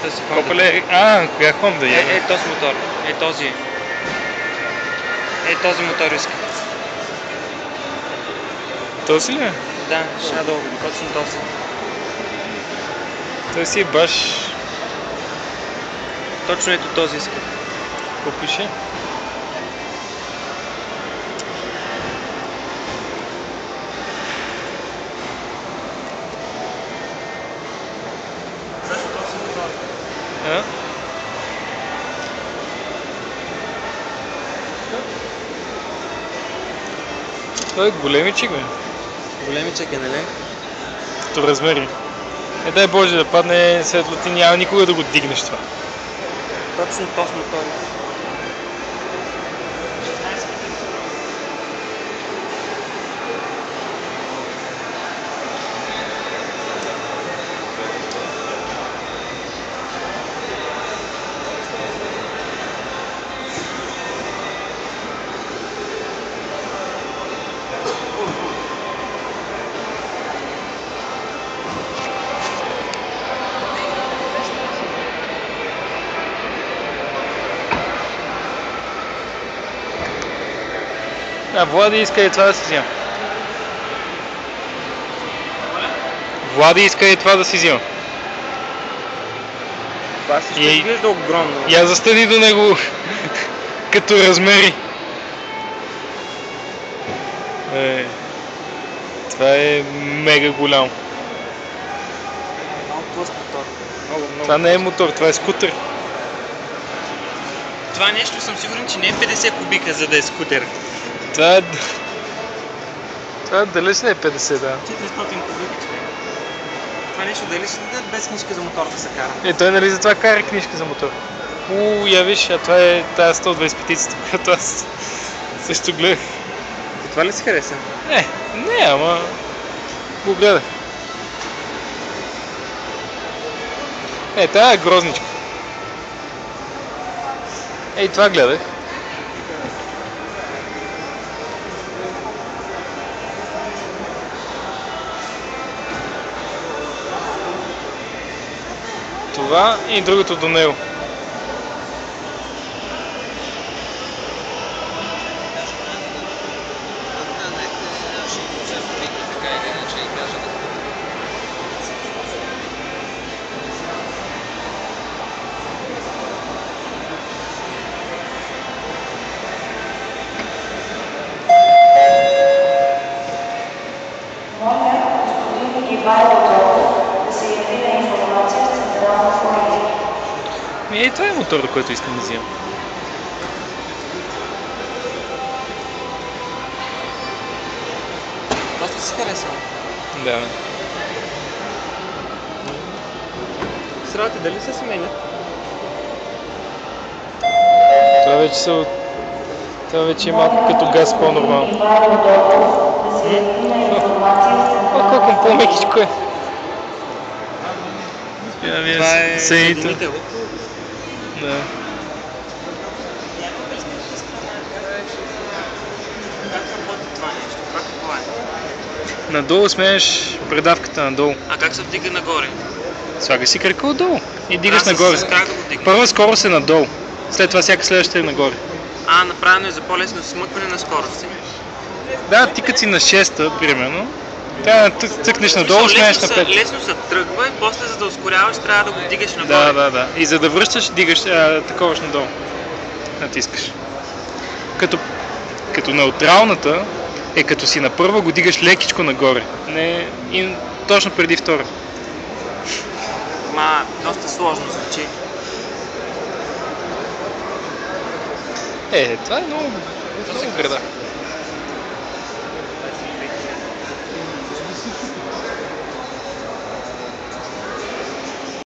Тази Honda. Копеле, коя Honda е? Този мотор. Този. Този мотор иска. Този ли е? Да, Shadow, точно този. Той си е баш... Точно ето този иска. Какво пише? Той е големичък, бе. Големичък е, нали? Като размери. Дай Боже да падне светло, ти няма никога да го дигнеш това. Точно този мотор. Влади иска и това да си взема. Влади иска и това да си взема. Това си ще изглежда огромно. Я застани до него като размери. Това е мега голямо. Много тлъст мотор. Много. Това не е мотор, това е скутер. Това нещо съм сигурен, че не е 50 кубика, за да е скутер. Това далеч не е 50, да. 400 кубика. Това нещо дали ще дадат без книжка за мотор да се кара? Той нали затова кара книжка за мотор. Я виж, това е тази 125-ицата, която аз също гледах. И това ли си хареса? Не, ама го гледах. Тая е грозничка. Това гледах. Това и другото до него. Това е мотор, който искам да взимам. Доста си харесва. Да. Срати, дали се сменя? Това вече е малко като газ по-нормално. Колко по-мекичко е. Това е съединител. Да. Как работи това нещо? Какво е? Надолу сменяш предавката надолу. А как се вдига нагоре? Слагаш си крака отдолу и дигаш нагоре. Как го Първа скорост е надолу, след това всяка следваща е нагоре. Направено е за по-лесно смъкване на скорости. Да, ти като си на 6-та, примерно, трябва да цъкнеш надолу, сменяш на 5. Лесно се тръгва и после за да ускоряваш трябва да го вдигаш нагоре. Да. И за да връщаш, дигаш, таковаш надолу. Натискаш. Като неутралната е като си на първа го дигаш лекичко нагоре. Не, и точно преди втора. Доста сложно звучи. Това е много града.